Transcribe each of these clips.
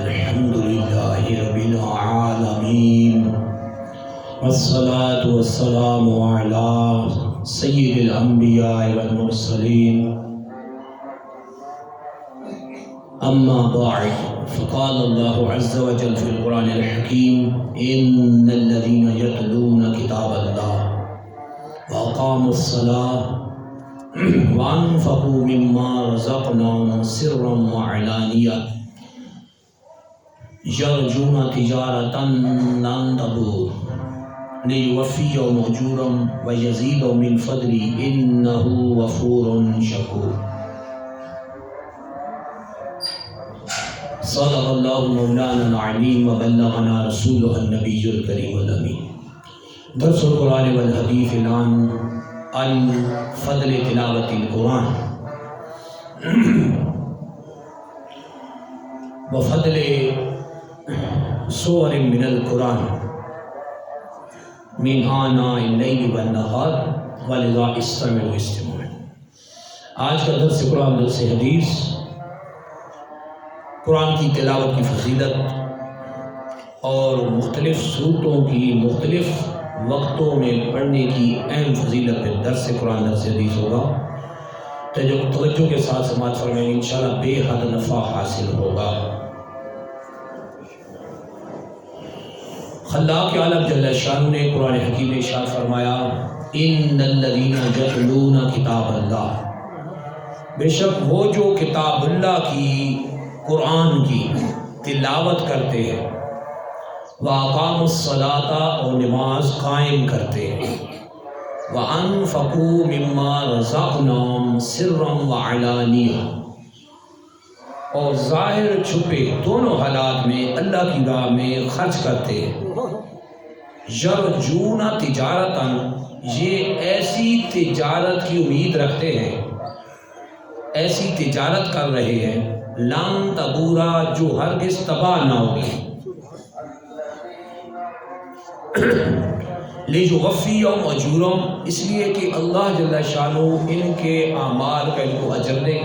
الحمد لله رب العالمين والصلاة والسلام على سيد الأنبياء والمرسلين أما بعد فقال الله عز وجل في القرآن الحكيم إن الذين يتلون كتاب الله وأقاموا الصلاة وأنفقوا مما رزقناهم سرا وعلانية يرجون تجارة لن تبور ليوفيهم أجورهم ويزيدهم من فضله إنه غفور شكور. صدق الله مولانا العليم وبلغنا رسوله النبي الكريم الأمين. درس القرآن والحديث الآن عن فضل تلاوة القرآن وفضل سور من القرآن من آناء الليل والنهار ولذا استمعوا استماعا. آج کا درس قرآن درس حدیث قرآن کی تلاوت کی فضیلت اور مختلف صورتوں کی مختلف وقتوں میں پڑھنے کی اہم فضیلت پہ درس قرآن درس حدیث ہوگا. توجہ کے ساتھ سماعت فرمائیں، انشاءاللہ بے حد نفع حاصل ہوگا. خلاق عالم جل شانہ نے قرآن حکیم میں ارشاد فرمایا ان الذین یتلون کتاب اللہ، بے شک وہ جو کتاب اللہ کی قرآن کی تلاوت کرتے ہیں، وَأَقَامُوا الصَّلَاةَ اور نماز قائم کرتے ہیں، وَأَنفَقُوا مِمَّا رَزَقْنَاهُمْ سِرًّا وَعَلَانِيَةً اور ظاہر چھپے دونوں حالات میں اللہ کی راہ میں خرچ کرتے ہیں. یرجون تجارتاً یہ ایسی تجارت کی امید رکھتے ہیں، ایسی تجارت کر رہے ہیں لن تبورا جو ہرگز تباہ نہ ہوگی. لیوفیہم اجورہم اس لیے کہ اللہ جل شانہ ان کے اعمال کا ان کو اجر دے،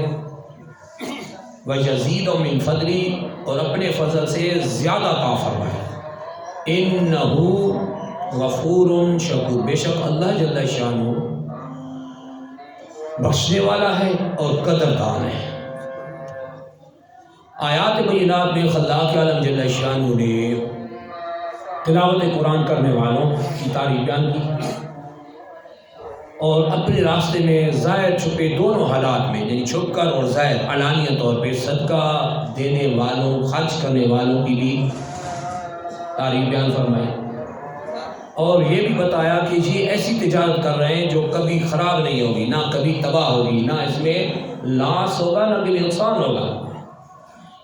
وَيَزِيدُ مِن فَضْلِهِ اور اپنے فضل سے زیادہ عطا فرمائے. إِنَّهُ غَفُورٌ شَكُورٌ بے شک اللہ جل شانہ بخشنے والا ہے اور قدردان ہے. آیات بینات میں خلاق عالم جل شانہ نے تلاوت قرآن کرنے والوں کی تعریف بیان کی اور اپنے راستے میں ظاہر چھپے دونوں حالات میں یعنی چھپ کر اور ظاہر علانیہ طور پہ صدقہ دینے والوں خرچ کرنے والوں کی بھی تعریف بیان فرمائی اور یہ بھی بتایا کہ یہ ایسی تجارت کر رہے ہیں جو کبھی خراب نہیں ہوگی، نہ کبھی تباہ ہوگی، نہ اس میں لاس ہوگا نہ کبھی نقصان ہوگا.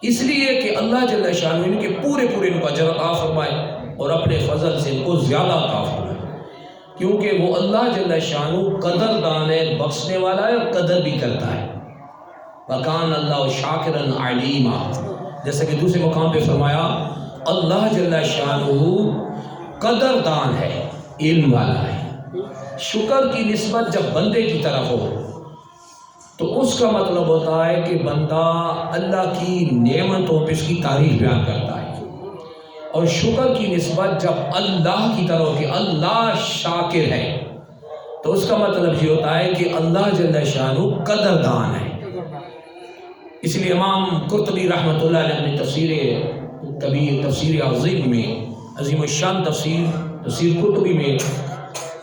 اس لیے کہ اللہ جل شانہ ان کے پورے ان کو اجر عطا فرمائے اور اپنے فضل سے ان کو زیادہ عطا فرمائے، کیونکہ وہ اللہ جل شانہ قدردان ہے، بخشنے والا ہے اور قدر بھی کرتا ہے. وَكَانَ اللَّهُ شَاكِرًا عَلِيمًا جیسا کہ دوسرے مقام پہ فرمایا اللہ جل شانہ قدردان ہے، علم والا ہے. شکر کی نسبت جب بندے کی طرف ہو تو اس کا مطلب ہوتا ہے کہ بندہ اللہ کی نعمتوں پہ اس کی تعریف بیان کرتا ہے، اور شکر کی نسبت جب اللہ کی طرف کہ اللہ شاکر ہے تو اس کا مطلب یہ ہوتا ہے کہ اللہ جل شانہ قدردان ہے. اس لیے امام قرطبی رحمۃ اللہ علیہ اپنی تفسیر کبیر تفسیر عظیم میں عظیم الشان تفسیر قرطبی میں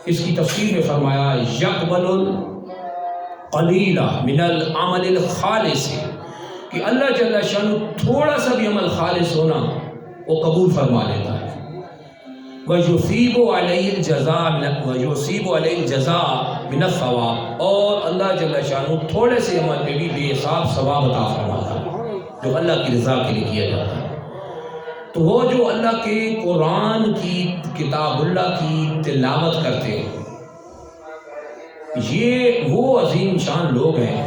اس کی تفسیر میں فرمایا یقبل القلیل من العمل الخالص کہ اللہ جل شانہ تھوڑا سا بھی عمل خالص ہونا وہ قبول فرما لیتا ہے. وَيُثِيبُ عَلَيْهِ الْجَزَاءَ مِنَ الثَّوَابِ اور اللہ جل شانہ تھوڑے سے عمل پہ بھی بے حساب ثواب عطا فرماتا ہے جو اللہ کی رضا کے لیے کیا جاتا ہے. تو وہ جو اللہ کے قرآن کی کتاب اللہ کی تلاوت کرتے ہیں یہ وہ عظیم شان لوگ ہیں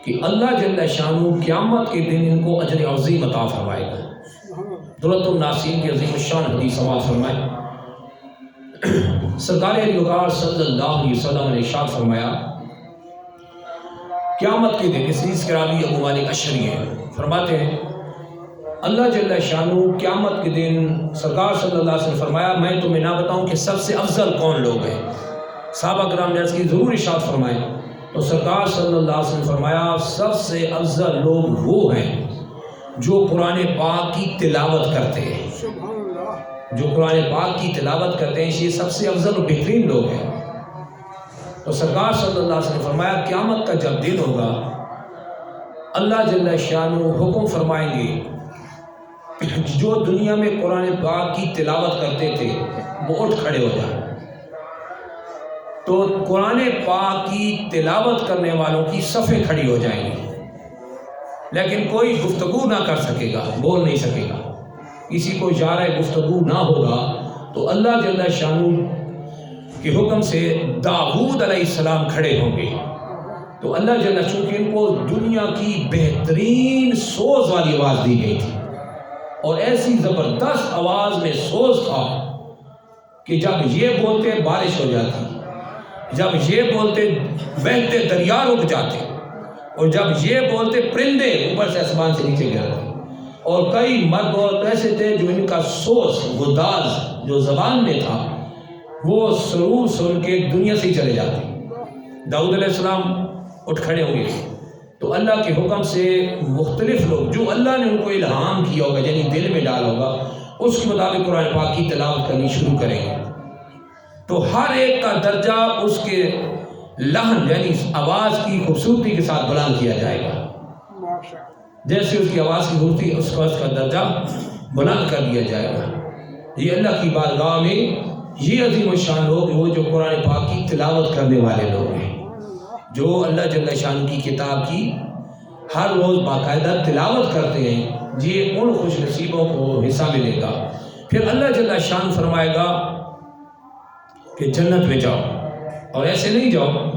کہ اللہ جل شانہ قیامت کے دن ان کو اجر عظیم عطا فرمائے گا. درۃ الناسین کی عظیم الشان حدیث سماعت فرمائے سرکار وقار صلی اللہ علیہ وسلم نے ارشاد فرمایا قیامت کے دن اس حدیث کے راوی ابو مالک اشعری ہیں فرماتے ہیں اللہ جل شانہ قیامت کے دن سرکار صلی اللہ علیہ وسلم فرمایا میں تمہیں نہ بتاؤں کہ سب سے افضل کون لوگ ہیں؟ صحابہ کرام نے عرض کی ضرور ارشاد فرمائیں، تو سرکار صلی اللہ علیہ وسلم فرمایا سب سے افضل لوگ وہ ہیں جو قرآن پاک کی تلاوت کرتے ہیں، جو قرآن پاک کی تلاوت کرتے ہیں، یہ سب سے افضل و بہترین لوگ ہیں۔ تو سرکار صلی اللہ علیہ وسلم فرمایا قیامت کا جب دن ہوگا اللہ جل شانہ حکم فرمائیں گے جو دنیا میں قرآن پاک کی تلاوت کرتے تھے وہ اٹھ کھڑے ہو جائیں، تو قرآن پاک کی تلاوت کرنے والوں کی صفیں کھڑی ہو جائیں گی، لیکن کوئی گفتگو نہ کر سکے گا، بول نہیں سکے گا، کسی کو اشارہ گفتگو نہ ہوگا۔ تو اللہ جل شانہ کے حکم سے داؤد علیہ السلام کھڑے ہوں گے، تو اللہ جل چونکہ ان کو دنیا کی بہترین سوز والی آواز دی گئی تھی، اور ایسی زبردست آواز میں سوز تھا کہ جب یہ بولتے بارش ہو جاتی، جب یہ بولتے بہتے دریا رک جاتے، اور جب یہ بولتے پرندے اوپر سے آسمان سے نیچے گرتے، اور کئی مرد اور ایسے تھے جو ان کا سوز گداز جو زبان میں تھا وہ سرور سن کے دنیا سے ہی چلے جاتے۔ داؤد علیہ السلام اٹھ کھڑے ہوں گے، تو اللہ کے حکم سے مختلف لوگ جو اللہ نے ان کو الہام کیا ہوگا، یعنی دل میں ڈالا ہوگا، اس کے مطابق قرآن پاک کی تلاوت کرنی شروع کریں گے۔ تو ہر ایک کا درجہ اس کے لحن یعنی آواز کی خوبصورتی کے ساتھ بلند کیا جائے گا، جیسے اس کی آواز کی خوبصورتی اس کا درجہ بلند کر دیا جائے گا۔ یہ اللہ کی بارگاہ میں یہ عظیم الشان لوگ وہ جو قرآن پاک کی تلاوت کرنے والے لوگ ہیں، جو اللہ جل شان کی کتاب کی ہر روز باقاعدہ تلاوت کرتے ہیں، یہ ان خوش نصیبوں کو حصہ ملے گا۔ پھر اللہ جل شان فرمائے گا کہ جنت میں جاؤ، اور ایسے نہیں جاؤ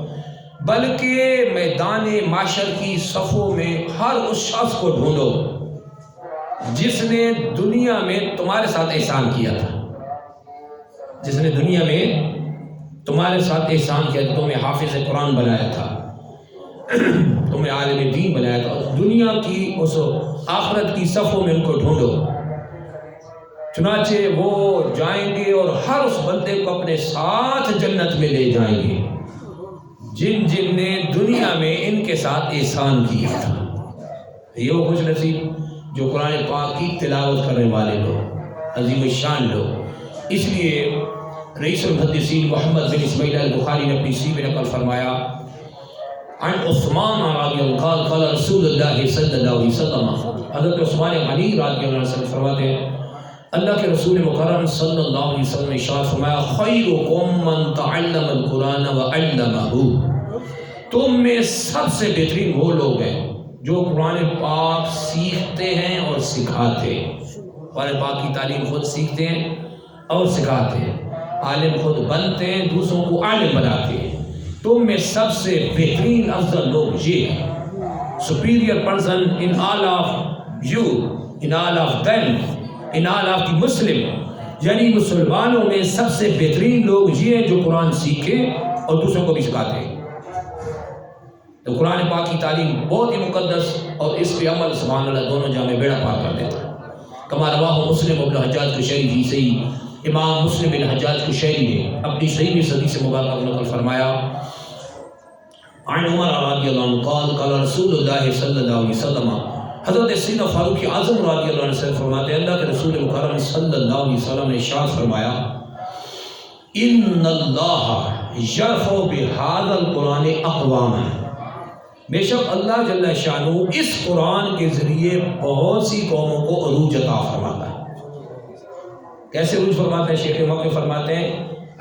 بلکہ میدان معاشر کی صفوں میں ہر اس شخص کو ڈھونڈو جس نے دنیا میں تمہارے ساتھ احسان کیا تھا، جس نے دنیا میں تمہارے ساتھ احسان کیا تھا، تمہیں حافظ قرآن بنایا تھا، تمہیں عالم دین بنایا تھا، دنیا کی اس آخرت کی صفوں میں ان کو ڈھونڈو۔ چنانچہ وہ جائیں گے اور ہر اس بندے کو اپنے ساتھ جنت میں لے جائیں گے جن جن نے دنیا میں ان کے ساتھ احسان کیا تھا۔ یہ وہ خوش نصیب جو قرآن پاک کی تلاوت کرنے والے لوگ، عظیم الشان لوگ۔ اس لیے رئیس المحدثین محمد بن اسماعیل البخاری نے اپنی سیرت میں نقل فرمایا عن عثمان رضی اللہ عنہ قال رسول اللہ صلی اللہ علیہ وسلم، حضرت عثمان غنی رضی اللہ عنہ فرماتے ہیں اللہ کے رسول مکرم صلی اللہ علیہ وسلم نے ارشاد فرمایا خیرکم من تعلم القرآن وعلمہ، تم میں سب سے بہترین وہ لوگ ہیں جو قرآن پاک سیکھتے ہیں اور سکھاتے ہیں۔ قرآن پاک کی تعلیم خود سیکھتے ہیں اور سکھاتے ہیں، عالم خود بنتے ہیں، دوسروں کو عالم بناتے ہیں۔ تم میں سب سے بہترین افضل لوگ یہ ہیں، superior person in all of you, in all of them, in all of the Muslim، یعنی مسلمانوں میں سب سے بہترین لوگ یہ ہیں جو قرآن سیکھیں اور دوسروں کو بھی سکھاتے ہیں۔ تو قرآن پاک کی تعلیم بہت ہی مقدس، اور اس پہ عمل سبحان اللہ دونوں جامع بیڑا پار کر دیتا ہے۔ کما رواہ مسلم ابن حجاج قشیری فی صحیح، امام مسلم بن حجاج قشیری نے اپنی صحیح صدی سے مبارکہ کو نقل فرمایا عن عمر رضی اللہ عنہ قال قال رسول اللہ صلی اللہ علیہ وسلم، حضرت سیدنا فاروق اعظم رضی اللہ عنہ سے فرماتے ہیں اللہ کے رسول مکرم صلی اللہ علیہ وسلم نے ارشاد فرمایا ان اللہ یرفع بہذا القرآن اقواما، بے شک اللہ جل شانہ اس قرآن کے ذریعے بہت سی قوموں کو عروج عطا فرماتا ہے۔ کیسے عروج فرماتا ہے؟ شیخ موقع فرماتے ہیں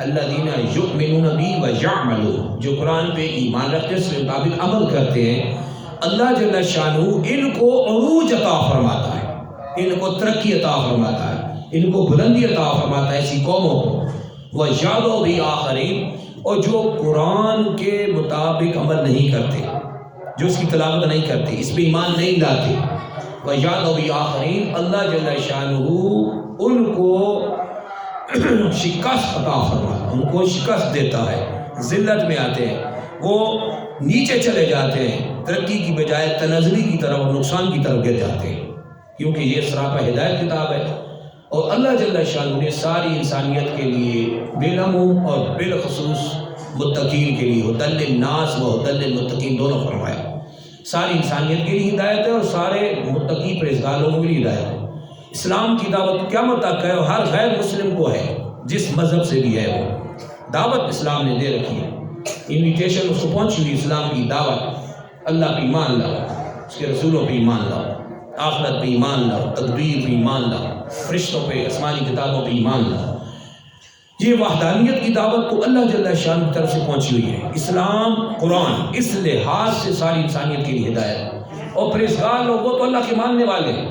الذین یؤمنون بی ویعملون، جو قرآن پہ ایمان رکھتے ہیں اس کے مطابق عمل کرتے ہیں، اللہ جل شانہ ان کو عروج عطا فرماتا ہے، ان کو ترقی عطا فرماتا ہے، ان کو بلندی عطا فرماتا ہے ایسی قوموں کو۔ وَيَعْلَوْ بِآخَرِينَ، اور جو قرآن کے مطابق عمل نہیں کرتے، جو اس کی تلاوت نہیں کرتے، اس پہ ایمان نہیں لاتے، وَيَعْلَوْ بِآخَرِينَ، اللہ جل شانہ ان کو شکست عطا فرماتا ہے، ان کو شکست دیتا ہے، ذلت میں آتے ہیں، وہ نیچے چلے جاتے ہیں، ترقی کی بجائے تنزلی کی طرف اور نقصان کی طرف گر جاتے ہیں۔ کیونکہ یہ سراپا ہدایت کتاب ہے، اور اللہ جل شانہ نے ساری انسانیت کے لیے بالعموم اور بالخصوص متقین کے لیے ہدی للناس و ہدی للمتقین دونوں فرمایا۔ ساری انسانیت کے لیے ہدایت ہے اور سارے متقی پرہیزگار لوگوں کے لیے ہدایت ہے۔ اسلام کی دعوت قیامت تک ہے اور ہر غیر مسلم کو ہے، جس مذہب سے بھی ہے وہ دعوت اسلام نے دے رکھی ہے، انویٹیشن اس کو پہنچی ہوئی، اسلام کی دعوت، اللہ پہ ایمان لاؤ، اس کے رسولوں پہ ایمان لاؤ، آخرت پہ ایمان لاؤ، تقدیر پہ ایمان لاؤ، فرشتوں پہ، آسمانی کتابوں پہ ایمان لاؤ۔ یہ وحدانیت کی دعوت تو اللہ جل شانہ کی طرف سے پہنچی ہوئی ہے۔ اسلام قرآن اس لحاظ سے ساری انسانیت کے لیے ہدایت ہے، اور پرہیزگار لوگ وہ تو اللہ کے ماننے والے ہیں،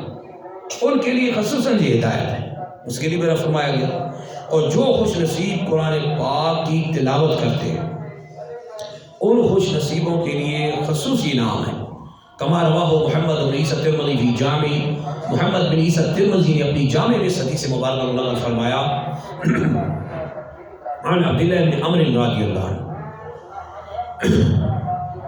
ان کے لیے خصوصاً یہ ہدایت ہے، اس کے لیے میرا فرمایا گیا۔ اور جو خوش نصیب قرآن پاک کی تلاوت کرتے ہیں ان خوش نصیبوں کے لیے خصوصی انعام ہے۔ کما رواہ محمد بن عیسیٰ الترمذی فی جامع، محمد بن عیسیٰ الترمذی نے اپنی جامع میں حدیث سے مبارکہ نقل فرمایا، عن عبداللہ بن عمر رضی اللہ عنہ،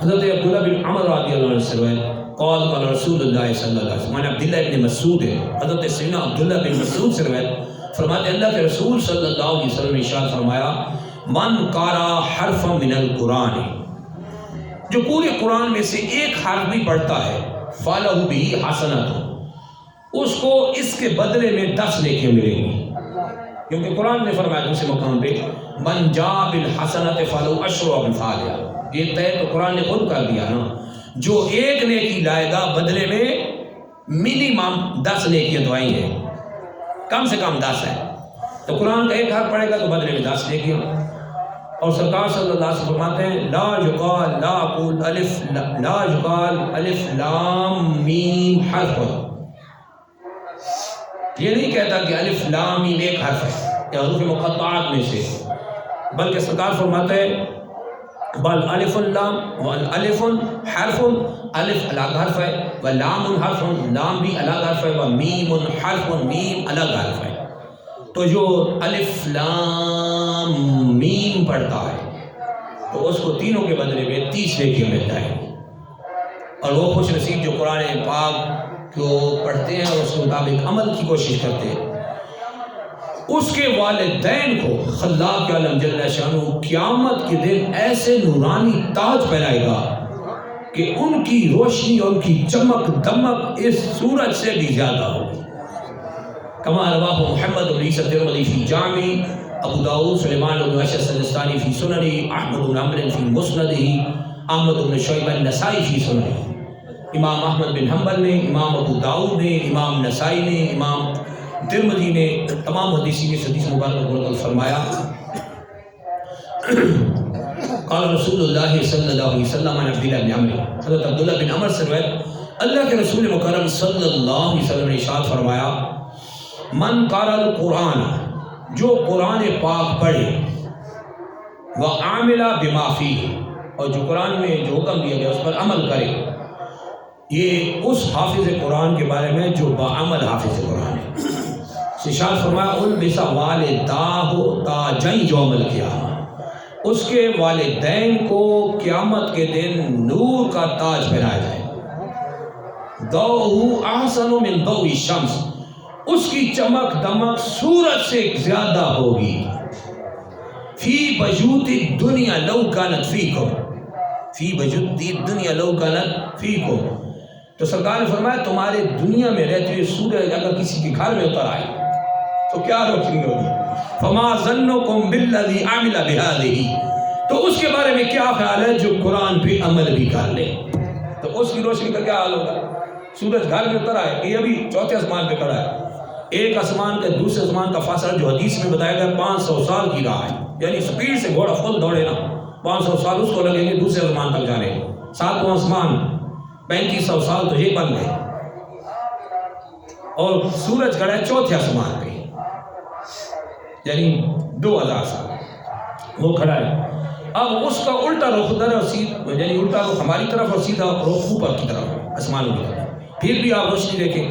حضرت عبداللہ بن عمر رضی اللہ عنہ سے روایت، قال قال رسول اللہ صلی اللہ علیہ وسلم، عبداللہ بن مسعود ہے، حضرت سیدنا عبداللہ بن مسعود سے روایت، فرماتے ہیں اللہ کے رسول صلی اللہ علیہ وسلم نے ارشاد فرمایا، من قرأ حرفا من القرآن، جو پورے قرآن میں سے ایک حرف بھی پڑھتا ہے، فَلَهُ بِهِ حَسَنَةٌ، اس کو اس کے بدلے میں 10 نیکیاں ملیں گی، کیونکہ قرآن نے فرمایا دوسرے مقام پہ من جاء بالحسنۃ فَلَهُ عَشْرُ أَمْثَالِهَا، یہ طے تو قرآن نے خود کر دیا نا، جو ایک نیکی لائے گا بدلے میں منیمم 10 نیکیاں تو آئی ہیں، کم سے کم 10 ہے، تو قرآن کا ایک حرف پڑھے گا تو بدلے میں 10 نیکیاں۔ اور سرکار صلی اللہ علیہ وسلم فرماتے ہیں لا یقال لا اقول الف لا یقال الف لام میم حرف، یہ نہیں کہتا کہ الف لام میم ایک حرف ہے یا حروف مقطعات میں سے، بلکہ سرکار فرماتے ہیں بل الف لام والالف حرف، الف الگ حرف ہے، ولام حرف، لام بھی الگ حرف ہے، ومیم حرف، میم الگ حرف ہے۔ تو جو الف لام میم پڑھتا ہے تو اس کو تینوں کے بدلے میں 30 نیکیاں مل جائیں گی، اور وہ خوش نصیب جو قرآن پاک کو پڑھتے ہیں اور اس کے مطابق عمل کی کوشش کرتے ہیں، اس کے والدین کو خلاق عالم جل شانہ قیامت کے دن ایسے نورانی تاج پہنائے گا کہ ان کی روشنی اور ان کی چمک دمک اس سورج سے بھی زیادہ ہوگی۔ کما رواہ محمد بن عیسیٰ الترمذی فی جامع، ابو داؤد سلیمان بن اشعث السجستانی فی سننہ، احمد بن عمرو فی مسندہ، احمد بن شعیبہ النسائی فی سننہ۔ امام احمد بن حنبل نے، امام ابو داؤد نے، امام نسائی نے، امام ترمذی نے، تمام حدیثی نے حدیث مبارک کو نقل فرمایا، قال رسول اللہ صلی اللہ علیہ وسلم عن عبداللہ بن عمر، حضرت عبداللہ بن عمر سے روایت، اللہ کے رسول مکرم صلی اللہ علیہ وسلم نے ارشاد فرمایا، من قرأ القرآن، جو قرآن پاک پڑھے، وعامل بما فیہ، اور جو قرآن میں جو حکم دیا گیا اس پر عمل کرے، یہ اس حافظ قرآن کے بارے میں جو باعمل حافظ قرآن ہے۔ ارشاد فرمایا البس والداہ تاجین یوم القیامہ، اس کے والدین کو قیامت کے دن نور کا تاج پہنایا جائے، ضوءہ احسن من ضوء الشمس، اس کی چمک دمک سورج سے زیادہ ہوگی، فی بیوت الدنیا لو کانت فیکم، فی بیوت الدنیا لو کانت فیکم، تو سرکار نے فرمایا تمہارے دنیا میں رہتے ہوئے سورج اگر کسی کے گھر میں اتر آئے تو کیا روشنی ہوگی، فما ظنکم بالذی عمل بہذہ، تو اس کے بارے میں کیا خیال ہے جو قرآن پہ عمل بھی کر لے، تو اس کی روشنی کا کیا حال ہوگا۔ سورج گھر میں اتر آئے، یہ ابھی چوتھے آسمان پہ کھڑا ہے، ایک آسمان کے دوسرے آسمان کا فاصلہ جو حدیث میں بتایا گیا 500 سال کی راہ ہے، یعنی سپیڈ سے گھوڑا فل دوڑے نا 500 سال اس کو لگیں گے دوسرے آسمان تک جانے، 7واں آسمان 3500 سال تو یہ بن گئے، اور سورج کھڑا ہے چوتھے آسمان پہ، یعنی 2000 سال وہ کھڑا ہے۔ اب اس کا الٹا رخ ادھر اور سیدھا، یعنی الٹا رخ ہماری طرف اور سیدھا رخ اوپر کی طرف آسمانوں کی طرف، پھر بھی آپ روشنی دیکھیں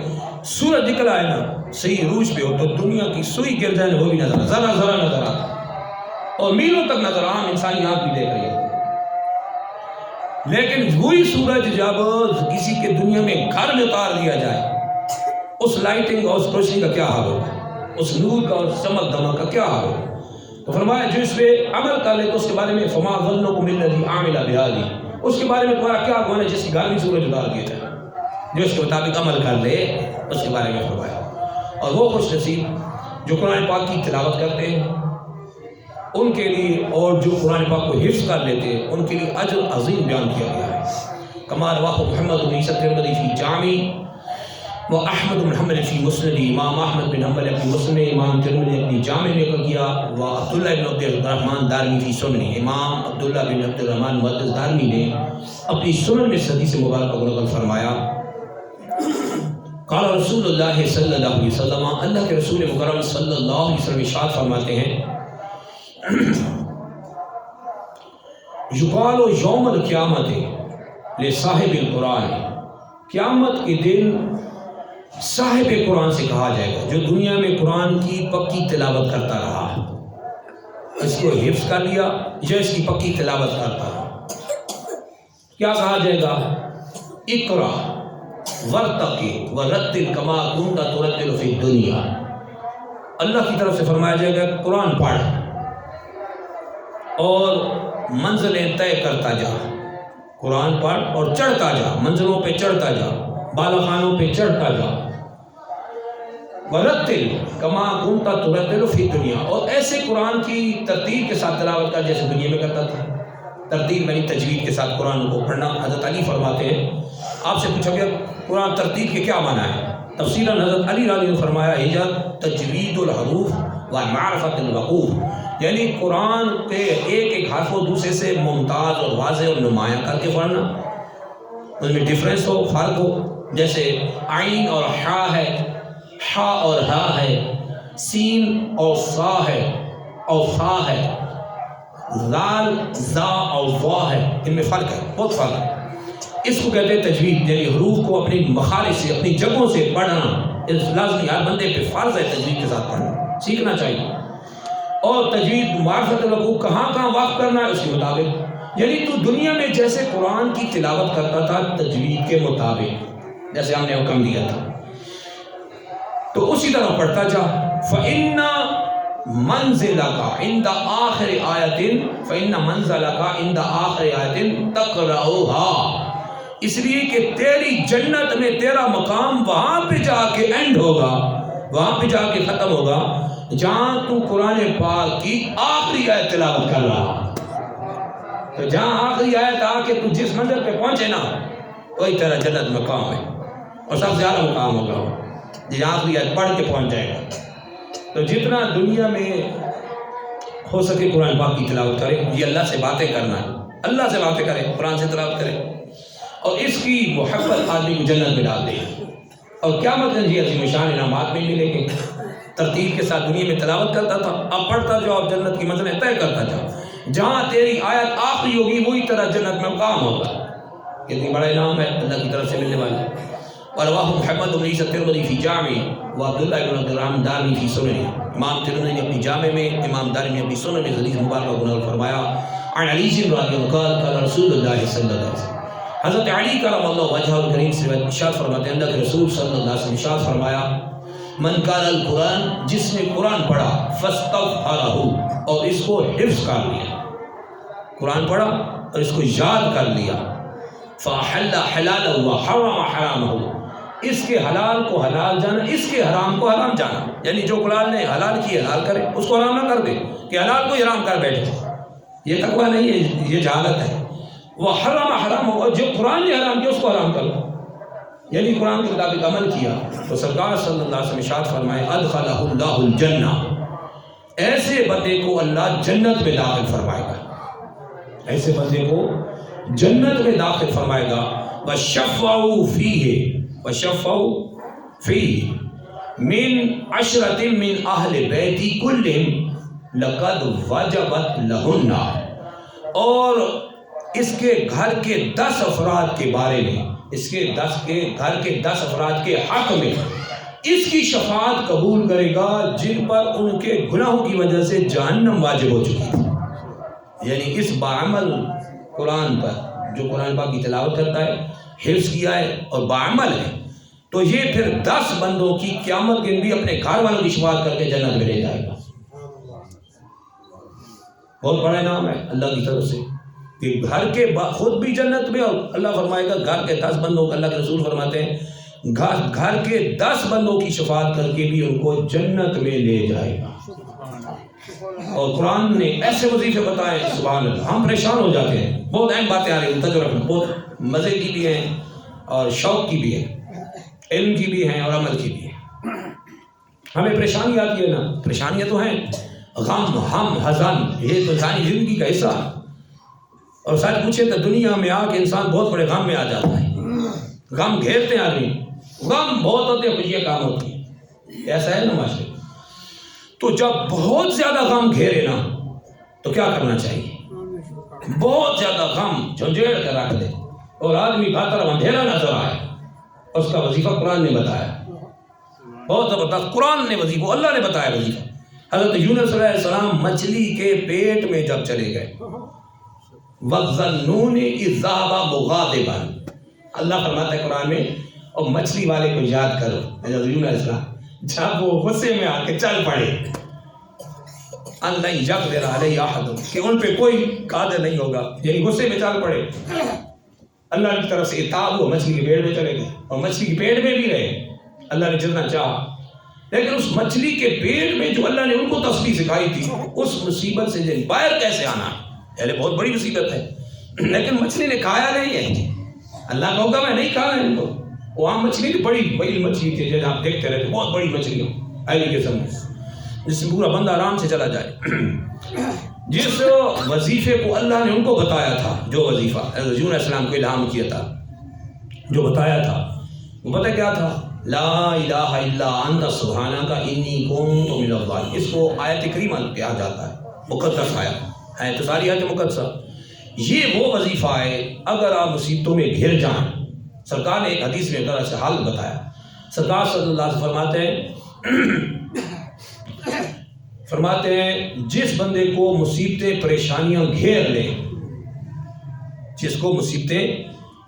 سورج نکلا ہے نا صحیح عروج پہ ہو تو دنیا کی سوئی گر جائے وہ بھی نظر ذرا ذرا نظر آتا، اور میلوں تک نظر، عام انسانی آنکھ بھی دیکھ رہی ہے، لیکن وہی سورج جب کسی کے دنیا میں گھر میں اتار دیا جائے اس لائٹنگ اور اس روشنی کا کیا حال ہوگا، اس نور کا اور چمک دمک کا کیا حال ہوگا؟ تو فرمایا جو اس پہ عمل کر لے تو اس کے بارے میں فما ظنکم بالذی عمل بہذی، اس کے بارے میں تمہارا کیا گمان ہے جس کی گھر سورج اتار دیا جائے، جو اس کے مطابق عمل کر لے اس کے بارے میں فرمایا۔ اور وہ خوش نصیب جو قرآن پاک کی تلاوت کرتے ہیں ان کے لیے، اور جو قرآن پاک کو حفظ کر لیتے ہیں ان کے لیے اجر عظیم بیان کیا گیا ہے۔ کما رواہ محمد بن عیسیٰ الترمذی فی جامع و احمد بن حنبل فی مسند، امام احمد بن حنبل اپنی مسند، امام ترمذی اپنی جامع میں نقل کیا، و عبداللہ بن عبد الرحمن دارمی فی سنن، امام عبداللہ بن عبد الرحمن محدث دارمی نے اپنی سنن میں حدیث مبارکہ کو نقل فرمایا، قال رسول اللہ صلی اللہ علیہ وسلم، اللہ کے رسول مکرم صلی اللہ علیہ وسلم ارشاد فرماتے ہیں، یقال یوم القیامت لصاحب القرآن، قیامت کے دن صاحب قرآن سے کہا جائے گا جو دنیا میں قرآن کی پکی تلاوت کرتا رہا، اس کو حفظ کر لیا جو اس کی پکی تلاوت کرتا رہا، کیا کہا جائے گا؟ اقرا ورتقی ورتل کما کنت ترتل فی الدنیا، اللہ کی طرف سے فرمایا جائے گا قرآن پڑھ اور منزلیں طے کرتا جا، قرآن پڑھ اور چڑھتا جا، منزلوں پہ چڑھتا جا، بالاخانوں پہ چڑھتا جا، ورتل کما کنت ترتل فی الدنیا، اور ایسے قرآن کی ترتیب کے ساتھ تلاوت کر جیسے دنیا میں کرتا تھا۔ ترتیب یعنی تجوید کے ساتھ قرآن کو پڑھنا۔ حضرت علی فرماتے ہیں، آپ سے پوچھا گیا قرآن ترتیب کے کیا معنی ہے؟ تفسیراً حضرت علی رضی اللہ عنہ نے فرمایا ایجاد تجوید الحروف و معرفت الوقوف، یعنی قرآن کے ایک ایک حرف کو دوسرے سے ممتاز اور واضح اور نمایاں کر کے پڑھنا، اس میں ڈفرینس ہو، فرق ہو، جیسے عین اور حا ہے، حا اور ہا ہے، سین اور صا ہے اور فا ہے، زال زا اور وا ہے، ان میں فرق ہے، بہت فرق ہے۔ اس کو کہتے ہیں تجوید، یعنی حروف کو اپنی مخارج سے اپنی جگہوں سے پڑھنا، اس لازمی ہر بندے پہ فرض ہے تجوید کے ساتھ پڑھنا، سیکھنا چاہیے۔ اور تجوید معرفت الوقوف کہاں کہاں واقف کرنا ہے اس کے مطابق، یعنی تو دنیا میں جیسے قرآن کی تلاوت کرتا تھا تجوید کے مطابق جیسے ہم نے حکم دیا تھا تو اسی طرح پڑھتا جا۔ فَإِنَّ مَنْزِلَكَ عِنْدَ آخِرِ آیَةٍ فَإِنَّ مَنْزِلَكَ عِنْدَ آخِرِ آیَةٍ تَقْرَؤُهَا، اس لیے کہ تیری جنت میں تیرا مقام وہاں پہ جا کے اینڈ ہوگا، وہاں پہ جا کے ختم ہوگا جہاں تو قرآن پاک کی آخری آیت تلاوت کر رہا، تو جہاں آخری آیت آ کے تو جس منزل پہ پہنچے نا وہی تیرا جنت مقام ہے، اور سب سے اعلیٰ مقام ہوگا جہاں آخری آیت پڑھ کے پہنچ جائے گا۔ تو جتنا دنیا میں ہو سکے قرآن پاک کی تلاوت کرے، یہ اللہ سے باتیں کرنا ہے، اللہ سے باتیں کرے، قرآن سے تلاوت کرے، اور اس کی محبت آدمی کو جنت میں ڈال دے، اور کیا مطلب یہ عظیم شان انعامات میں ملے گے۔ ترتیب کے ساتھ دنیا میں تلاوت کرتا تھا، اب پڑھتا جاؤ، اب جنت کی منزلیں طے کرتا جاؤ، جہاں تیری آیت آخری ہوگی وہی طرح جنت میں مقام ہوگا۔ کتنی بڑا انعام ہے اللہ کی طرف سے ملنے والا۔ ورواه محمد بن عیسیٰ الترمذی فی جامع و عبداللہ بن عبد الرحمن دارمی فی سنن، امام ترمذی نے اپنی جامع میں، امام دارمی نے اپنی سنن میں حدیث مبارکہ کو نقل فرمایا، عن علی رضی اللہ عنہ قال رسول اللہ صلی اللہ علیہ وسلم، حضرت علی کرم اللہ وجہہ الکریم سے ارشاد فرماتے ہیں، اللہ کے رسول صلی اللہ علیہ وسلم ارشاد فرمایا، من قال القرآن، جس نے قرآن پڑھا، فاستغفرہ، اور اس کو حفظ کر لیا، قرآن پڑھا اور اس کو یاد کر لیا، فاحل حلالہ وحرم حرامہ، اس کے حلال کو حلال جانا، اس کے حرام کو حرام جانا، یعنی جو قرآن نے حلال کی حلال کرے، اس کو حرام نہ کر دے کہ حلال کو حرام کر بیٹھے، یہ تقویٰ نہیں ہے، یہ جہالت ہے۔ وہ حرام حرام ہوگا، جو قرآن نے حرام کیا اس کو حرام کر لو، یعنی قرآن کے مطابق عمل کیا تو سرکار صلی اللہ علیہ وسلم ارشاد فرمائے، ادخلہ اللہ الجنہ، ایسے بندے کو اللہ جنت میں داخل فرمائے گا، ایسے بندے کو جنت میں داخل فرمائے گا۔ وشفعوا فیہ، وشفعوا فیہ من عشرۃ من اہل بیتی کلہم لقد وجبت لہن، اور اس کے گھر کے 10 افراد کے بارے میں، اس کے گھر کے 10 افراد کے حق میں اس کی شفاعت قبول کرے گا جن پر ان کے گناہوں کی وجہ سے جہنم واجب ہو چکی تھی، یعنی اس باعمل قرآن پر جو قرآن پاک کی تلاوت کرتا ہے، حفظ کیا ہے اور باعمل ہے، تو یہ پھر 10 بندوں کی قیامت کے دن بھی اپنے گھر والوں کی شفاعت کر کے جنت میں لے جائے گا. بہت بڑا انعام ہے اللہ کی طرف سے کہ گھر کے خود بھی جنت میں، اور اللہ فرمائے گا گھر کے 10 بندوں کا. اللہ کے رسول فرماتے ہیں گھر کے 10 بندوں کی شفاعت کر کے بھی ان کو جنت میں لے جائے گا. اور قرآن نے ایسے وظیفے بتائے سبحان اللہ، ہم پریشان ہو جاتے ہیں. بہت اہم باتیں آ رہی ہیں، تجربہ بہت مزے کی بھی ہیں اور شوق کی بھی ہیں، علم کی بھی ہیں اور عمل کی بھی ہیں. ہمیں پریشانی آتی ہے نا، پریشانیاں تو ہیں، غم ہم حزن، یہ تو انسانی زندگی کا حصہ ہے. اور سچ پوچھے تو دنیا میں آ کے انسان بہت بڑے غم میں آ جاتا ہے. غم گھیرتے ہیں آدمی، غم بہت ہوتے ہیں، خوشیاں کام ہوتی ہیں. ایسا ہے نا معاشرے. تو جب بہت زیادہ غم گھیرے نا تو کیا کرنا چاہیے؟ بہت زیادہ غم جھنجھیڑ کر رکھ دے اور آدمی کا طرف اندھیرا نظر آئے، اس کا وظیفہ قرآن نے بتایا. بہت زبردست قرآن نے وظیفہ، اللہ نے بتایا وظیفہ. حضرت یونس علیہ السلام مچھلی کے پیٹ میں جب چلے گئے، وَظَنُّونِ إِذْ ذَهَبَ مُغَاضِبًا، اللہ فرماتا ہے قرآن میں، اور مچھلی والے کو یاد کرو حضرت یونس علیہ السلام جب وہ غصے میں آ کے چل پڑے، اللہ یقدر علیہ احد، کہ ان پہ کوئی قادر نہیں ہوگا، یعنی غصے میں چل پڑے. اللہ کی طرف سے عتاب ہوا، مچھلی کے پیٹ میں چلے گئے اور مچھلی کے پیٹ میں بھی رہے اللہ نے جتنا چاہا. لیکن اس مچھلی کے پیٹ میں جو اللہ نے ان کو تسبیح سکھائی تھی، اس مصیبت سے باہر کیسے آنا ہے، پہلے بہت بڑی مصیبت ہے. لیکن مچھلی نے کھایا نہیں ہے، اللہ کا حکم ہے نہیں کھانا ان کو. وہاں مچھلی بڑی بڑی مچھلی تھی جیسے آپ دیکھتے رہتے، بہت بڑی مچھلیاں ایلی قسم میں، جس میں پورا بندہ آرام سے چلا جائے. جس وظیفے کو اللہ نے ان کو بتایا تھا، جو وظیفہ حضرت یونس علیہ السلام کو الہام کیا تھا، جو بتایا تھا، وہ پتہ کیا تھا؟ لا الہ الا انت سبحانک انی کنت من الظالمین. اس کو آیت کریمہ کہا جاتا ہے، مقدس آیت ہے، تو ساری آیت مقدسہ. یہ وہ وظیفہ ہے اگر آپ مصیبتوں میں گھر جائیں. سرکار نے ایک حدیث میں ایک طرح سے حال بتایا. سرکار صلی اللہ علیہ وسلم فرماتے ہیں جس بندے کو مصیبتیں پریشانیاں گھیر لیں، جس کو مصیبتیں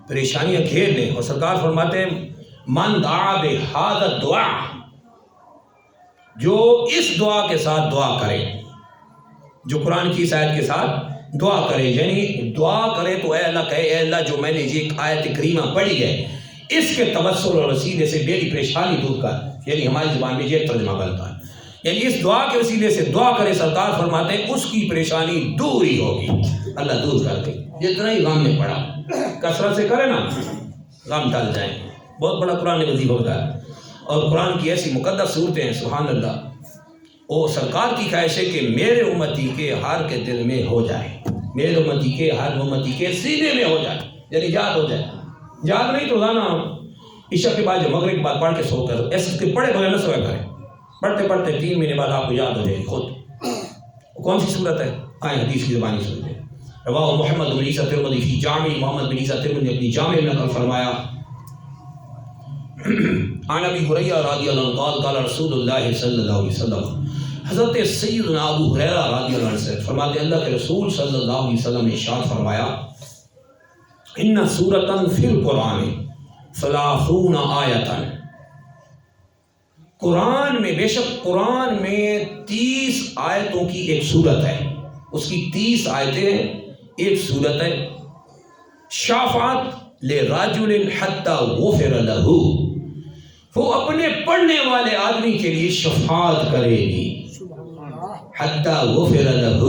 پریشانیاں گھیر لیں، اور سرکار فرماتے ہیں من دعا بہذا الدعاء، جو اس دعا کے ساتھ دعا کرے، جو قرآن کی اس آیت کے ساتھ دعا کرے، یعنی دعا کرے تو اے اللہ کہے اے اللہ جو میں نے یہ آیت کریمہ پڑھی ہے اس کے توسل اور وسیلے سے میری پریشانی دور کر. یعنی ہماری زبان میں یہ ترجمہ بنتا ہے، یعنی اس دعا کے وسیلے سے دعا کرے، سرکار فرماتے ہیں اس کی پریشانی دور ہی ہوگی، اللہ دور کر دے. جتنا ہی غم میں پڑا کثرت سے کرے نا، غم ٹل جائیں. بہت بڑا قرآن نے وظیفہ بتایا. اور قرآن کی ایسی مقدس صورتیں ہیں سبحان اللہ. وہ سرکار کی خواہش ہے کہ میرے امتی کے ہر کے دل میں ہو جائے، میرے امتی کے ہر امتی کے سینے میں ہو جائے، یعنی یاد ہو جائے. یاد نہیں تو روزانہ عشاء کے بعد مغرب کے بعد پڑھ کے سو کر، ایسے پڑھے بغیر نہ سویا کریں. پڑھتے پڑھتے 3 مہینے بعد آپ کو یاد ہو جائے گی خود. کون سی صورت ہے؟ آئیں حدیث کی زبانی سنتے ہیں. رواہ محمد بن عیسیٰ ترمذی فی جامع، محمد بن عیسیٰ ترمذی نے اپنی جامع میں نقل فرمایا. عن ابی ہریرہ رضی اللہ عنہ قال قال رسول اللہ صلی اللہ علیہ وسلم، حضرت سیدنا ابو ہریرہ رضی اللہ عنہ سے فرماتے ہیں اللہ کے رسول صلی اللہ علیہ وسلم نے ارشاد فرمایا ان سورۃ فی القرآن 30 آیۃ، قرآن میں بے شک قرآن میں 30 آیتوں کی ایک سورت ہے، اس کی 30 آیتیں ایک سورت ہے. شافعت لرجل حتی غفر لہ، وہ اپنے پڑھنے والے آدمی کے لیے شفاعت کرے گی. حتی غفر لہ،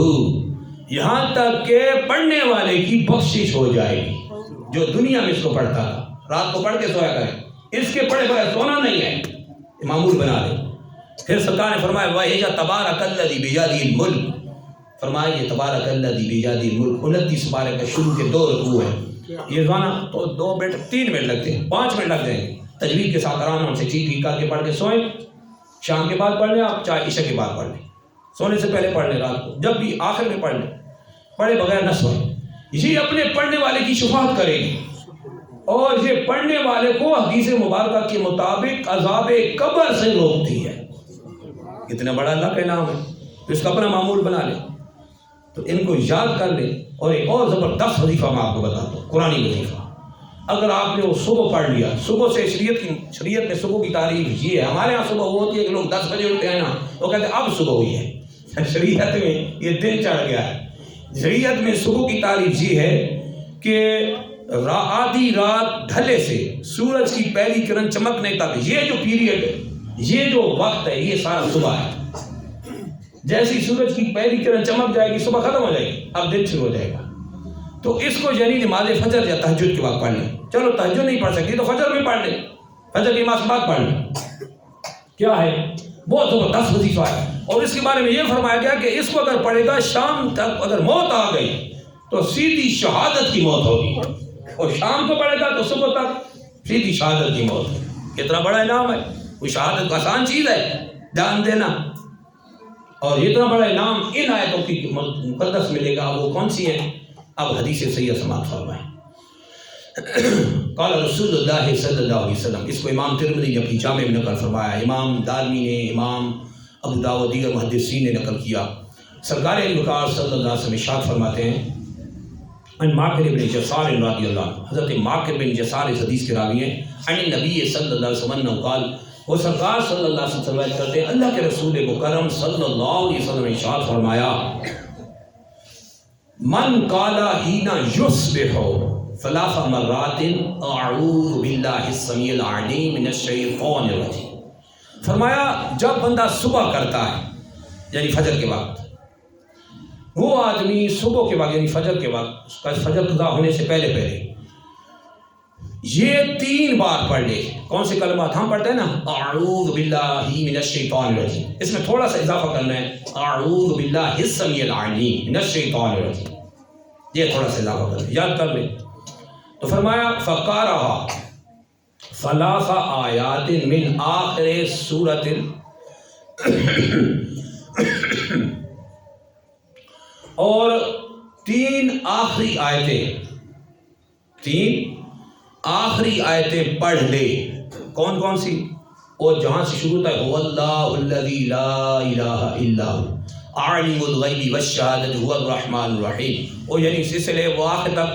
یہاں تک کہ پڑھنے والے کی بخشش ہو جائے گی. جو دنیا میں اس کو پڑھتا تھا، رات کو پڑھ کے سویا کرے، اس کے پڑھے بغیر سونا نہیں ہے، معمول بنا لے. پھر سرکار نے فرمایا وَإِذَا تَبَارَكَ الَّذِي بِيَدِهِ الْمُلْكُ، فرمایا یہ تبارک الذی بیدہ الملک 29 پارے کا شروع کے 2 رکوع ہیں. یہ زمانہ تو 2 منٹ 3 منٹ لگتے ہیں، 5 منٹ لگ جائیں گے. تجوید کے ساتھ آرام سے ٹھیک کر کے پڑھ کے سوئیں. شام کے بعد پڑھ لیں آپ، چاہے عشاء کے بعد پڑھ لیں، سونے سے پہلے پڑھ لیں، رات کو جب بھی آخر میں پڑھ لیں، پڑھے بغیر نہ سوئیں. یہ اپنے پڑھنے والے کی شفاعت کرے گی، اور یہ پڑھنے والے کو حدیث مبارکہ کے مطابق عذاب قبر سے روکتی ہے. کتنا بڑا اللہ کا انعام ہے، اس کا اپنا معمول بنا لیں. تو ان کو یاد کر لیں. اور ایک اور زبردست وظیفہ میں آپ کو بتاتا ہوں، قرآنی وظیفہ. اگر آپ نے وہ صبح پڑھ لیا، صبح سے شریعت میں صبح کی تعریف یہ ہے. ہمارے ہاں صبح وہ ہوتی ہے کہ لوگ 10 بجے اٹھتے ہیں نا، وہ کہتے ہیں اب صبح ہوئی ہے. شریعت میں یہ دن چڑھ گیا ہے. شریعت میں صبح کی تعریف یہ ہے کہ آدھی رات ڈھلے سے سورج کی پہلی کرن چمکنے تک یہ جو پیریڈ ہے، یہ جو وقت ہے، یہ سارا صبح ہے. جیسی سورج کی پہلی کرن چمک جائے گی صبح ختم ہو جائے گی، اب دن شروع ہو جائے گا. تو اس کو یعنی نماز فجر یا تہجد کے وقت پڑھ لیں. چلو تہجد نہیں پڑھ سکتی تو فجر میں پڑھ لیں، فجر کی نماز کے بعد پڑھ لیں. کیا ہے بہت زبردست وظیفہ ہے. اور اس کے بارے میں یہ فرمایا گیا کہ اس کو اگر پڑھے گا شام تک اگر موت آ گئی تو سیدھی شہادت کی موت ہوگی، اور شام کو پڑھے گا تو صبح تک سیدھی شہادت کی موت. کتنا بڑا انعام ہے. کوئی شہادت کا آسان چیز ہے جان دینا، اور اتنا بڑا انعام ان آیتوں کی مقدس ملے گا. وہ کون سی ہیں؟ اب حدیث صحیح سماعت فرمائیں. قال رسول اللہ صلی اللہ علیہ وسلم، اس کو امام ترمذی نے اپنی جامع میں نقل فرمایا، امام دارمی نے، امام ابو داؤد دیگر محدثین نے نقل کیا. سرکار وقار صلی اللہ علیہ وسلم ارشاد فرماتے ہیں ان ماکر بن جسار رضی اللہ عنہ، حضرت ماکر بن جسار اس حدیث کے راوی ہیں، ان نبی صلی اللہ علیہ وسلم قال، وہ سرکار صلی اللہ علیہ وسلم روایت کرتے ہیں اللہ کے رسول مکرم صلی اللہ علیہ وسلم نے ارشاد فرمایا من قال حين يصبح ثلاث مرات اعوذ باللہ السمیع العلیم من الشیطان الرجیم. فرمایا جب بندہ صبح کرتا ہے یعنی فجر کے وقت، وہ آدمی صبح کے وقت یعنی فجر کے وقت، اس کا فجر قضا ہونے سے پہلے یہ 3 بار پڑھ لے. کون سے کلمات ہم پڑھتے ہیں نا؟ اعوذ باللہ من الشیطان الرجیم. اس میں تھوڑا سا اضافہ کرنا ہے، اعوذ باللہ السمیع العلیم من الشیطان الرجیم. یہ تھوڑا سا اضافہ کرنا، یاد کر لیں. تو فرمایا فقارها 3 آیات من آخر سورۃ اور 3 آخری آیتیں پڑھ لے. کون کون سی؟ اور جہاں سے شروع ہوتا ہے هو اللہ الذی لا الہ الا هو عالم الغیب والشہادۃ هو الرحمن الرحیم. اور یعنی سلسلے وہ آخر تک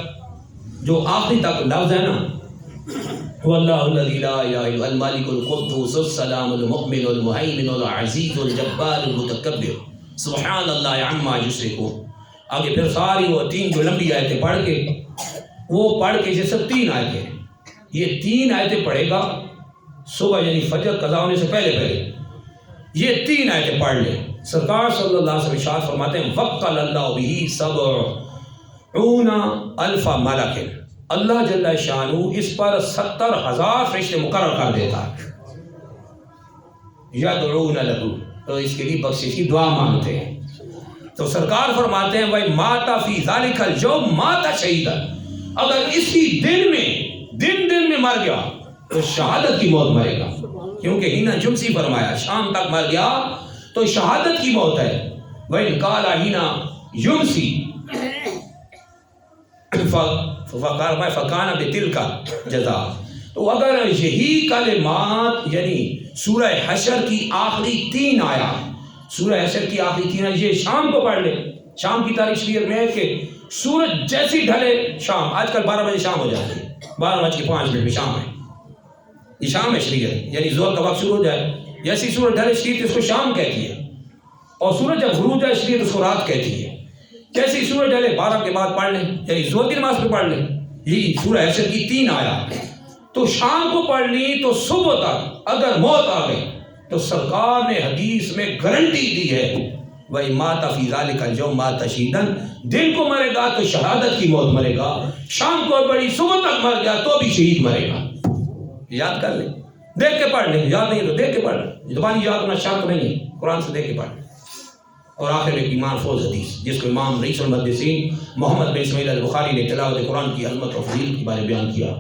جو آخری تک لفظ ہے نا، هو اللہ الذی لا الہ الا الملک القدوس السلام المؤمن المہیمن العزیز الجبار المتکبر سبحان اللہ عما یشرکون. آگے پھر ساری وہ 3 جو لمبی آیتیں پڑھ کے یہ سب 3 آیتیں ہیں. یہ 3 آیتیں پڑھے گا صبح یعنی فجر قضا ہونے سے پہلے یہ 3 آیتیں پڑھ لے. سرکار صلی اللہ علیہ وسلم ارشاد فرماتے ہیں وکل اللہ بہ 70,000 ملک، اللہ جل شانہ اس پر 70,000 فرشتے مقرر کر دیتا ہے. یدعون لہ، تو اس کے لیے بخشش کی دعا مانگتے ہیں. تو سرکار فرماتے ہیں بھائی مات فی ذالک اليوم مات شہیدا، اگر اسی دن میں مر گیا تو شہادت کی موت مرے گا. کیونکہ ہینا جمسی فرمایا شام تک مر گیا تو شہادت کی موت ہے. وَإِنْ قَالَ ہینا یمسی فَقَانَ بِتِلْكَ جَزَاء. تو اگر یہی کلمات یعنی سورہ حشر کی آخری 3 آیات، سورہ حشر کی آخری 3 آیات یہ شام کو پڑھ لے. شام کی تاریخ شریعت میں ہے کہ سورج جیسی ڈھلے شام، آج کل 12 بجے شام ہو جاتی ہے، 12:05 میں شام ہے. یہ شام ہے شریعت، یعنی ظہر کا وقت شروع ہو جائے جیسی سورج ڈھلے شریعت اس کو شام کہتی ہے، اور سورج جب غروب جائے شریعت اس کو رات کہتی ہے. جیسی سورج ڈھلے 12 کے بعد پڑھ لیں یعنی ظہر کی نماز پہ پڑھ لیں. یہی سورہ حشر کی 3 آیات تو شام کو پڑھ لی تو صبح تک اگر موت آ گئی تو سرکار نے حدیث میں گارنٹی دی ہے وَإِنْ مَاتَ فِي ذَلِكَ الْيَوْمِ مَاتَ شَهِيدًا، دن کو مرے گا تو شہادت کی موت مرے گا، شام کو بڑی صبح تک مر گیا تو بھی شہید مرے گا. یاد کر لیں، دیکھ کے پڑھ لیں، یاد نہیں تو دیکھ کے پڑھ لیں. زبانی یاد ہونا شرط نہیں ہے، قرآن سے دیکھ کے پڑھ لیں. اور آخر ایک ایمان فوز حدیث جس کو امام رئیس المحدثین محمد بن اسماعیل البخاری نے تلاوت قرآن کی عظمت و فضیلت کے بارے بیان کیا.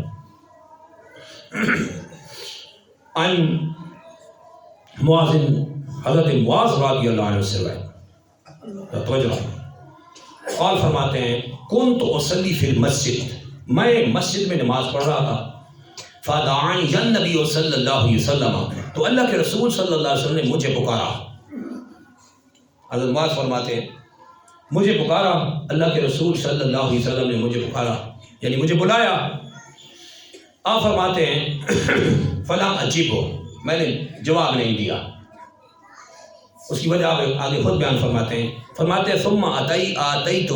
ان معاذ، حضرت معاذ رضی اللہ عنہ سے روایت قال فرماتے ہیں کنت اصلی فی المسجد، میں مسجد میں نماز پڑھ رہا تھا. فدعانی النبی صلی اللہ علیہ وسلم، تو اللہ کے رسول صلی اللہ علیہ وسلم نے مجھے پکارا. حضرت معاذ فرماتے ہیں مجھے پکارا، اللہ کے رسول صلی اللہ علیہ وسلم نے مجھے پکارا یعنی مجھے بلایا. آپ فرماتے ہیں فلاں عجیب ہو، میں نے جواب نہیں دیا. اس کی وجہ آگے خود بیان فرماتے ہیں ثم آتیتہ،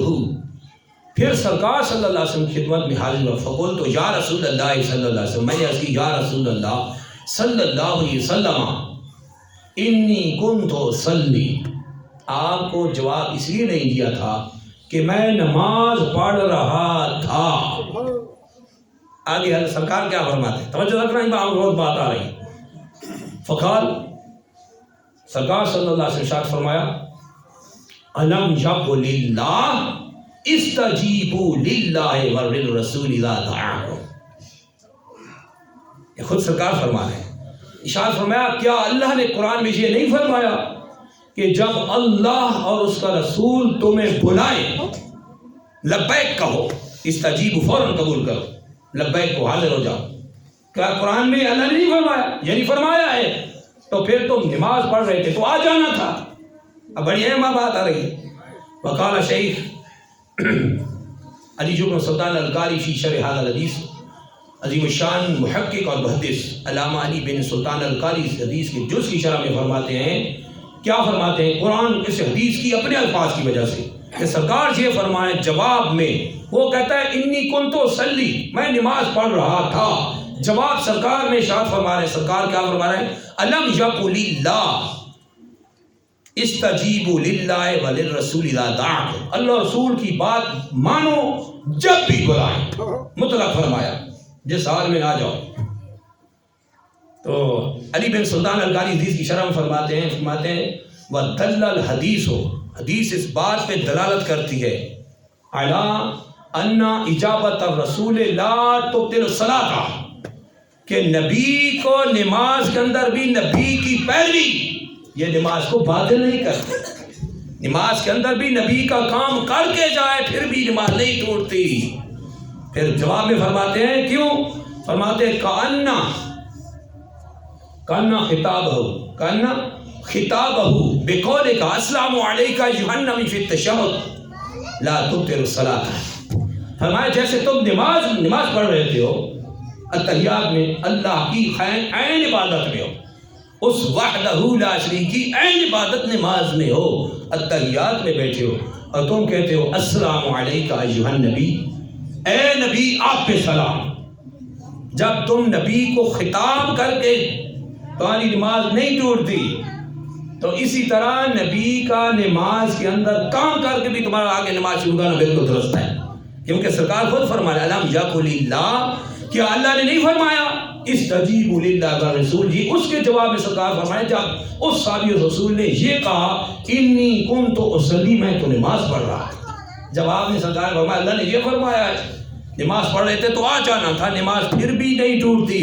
پھر سرکار صلی اللہ علیہ وسلم کی خدمت میں حاضر ہوا. فقلت یا رسول اللہ صلی اللہ علیہ وسلم، میں نے عرض کی یا رسول اللہ صلی اللہ علیہ وسلم انی کنت اصلی. آپ کو جواب اس لیے نہیں دیا تھا کہ میں نماز پڑھ رہا تھا. آگے سرکار کیا فرماتے ہیں، توجہ رکھنا، بہت بات آ رہی. فقال، سرکار صلی اللہ علیہ وسلم فرمایا الم یقل للہ استجیبوا للہ وللرسول اذا دعاکم. یہ خود سرکار فرما رہے ہیں. ارشاد فرمایا کیا اللہ نے قرآن میں یہ نہیں فرمایا کہ جب اللہ اور اس کا رسول تمہیں بلائے لبیک کہو، استجیبوا فوراً قبول کرو، لبیک کو حاضر ہو جاؤ. کیا قرآن میں اللہ نے نہیں فرمایا؟ یعنی فرمایا ہے. تو پھر تم نماز پڑھ رہے تھے تو آ جانا تھا. اب بڑی اہم بات آ رہی ہے. وقال شیخ علی بن سلطان القاری فی شرح هذا الحدیث، عظیم الشان محقق اور محدث علامہ علی بن سلطان القاری اس حدیث کے جز کی شرح میں فرماتے ہیں، کیا فرماتے ہیں؟ قرآن اس حدیث کی اپنے الفاظ کی وجہ سے کہ سرکار یہ فرمائے جواب میں، وہ کہتا ہے انی کنت اصلی، میں نماز پڑھ رہا تھا. جواب سرکار میں ارشاد فرما رہے ہیں، سرکار کیا فرما رہے ہیں؟ الم یقل اللہ استجیبوا للہ وللرسول اذا دعاکم. اللہ رسول کی بات مانو جب بھی بلائیں، مطلق فرمایا، جس حال میں نہ جاؤ. تو علی بن سلطان القاری حدیث کی شرح میں فرماتے ہیں وَدَلَّ الْحَدِيثُ، حدیث اس بات پہ دلالت کرتی ہے عَلَىٰ أَنَّ إِجَابَةَ الرَّسُولِ لَا تُبْطِلُ الصَّلَاةَ، کہ نبی کو نماز کے اندر بھی نبی کی پیروی یہ نماز کو باطل نہیں کرتی. نماز کے اندر بھی نبی کا کام کر کے جائے پھر بھی نماز نہیں ٹوٹتی. پھر جواب میں فرماتے ہیں کیوں؟ فرماتے ہیں کأن خطابہ بقولک السلام علیک ایھا النبی فی التشہد لا تبطل الصلاۃ. فرمایا جیسے تم نماز پڑھ رہے تھے ہو التحیات میں، اللہ کی عین عبادت میں ہو، اس وحدہ لا شریک کی عین عبادت نماز میں ہو، التحیات میں بیٹھے ہو اور تم کہتے ہو السلام علیک ایھا النبی، اے نبی آپ پہ سلام. جب تم نبی کو خطاب کر کے تمہاری نماز نہیں ٹوٹتی، تو اسی طرح نبی کا نماز کے اندر کام کر کے بھی تمہارا آگے نماز شروع کرنا بالکل درست ہے. کیونکہ سرکار خود فرمایا الم یقل اللہ، کیا اللہ نے نہیں فرمایا استجیبوا للہ والرسول؟ جی اس کے جواب میں سرکار فرمایا جب اس صحابی رسول نے یہ کہا انی کنت اصلی، میں تو نماز پڑھ رہا تھا. جواب میں سرکار فرمایا اللہ نے یہ فرمایا ہے نماز پڑھ رہے تھے تو آ جانا تھا، نماز پھر بھی نہیں ٹوٹتی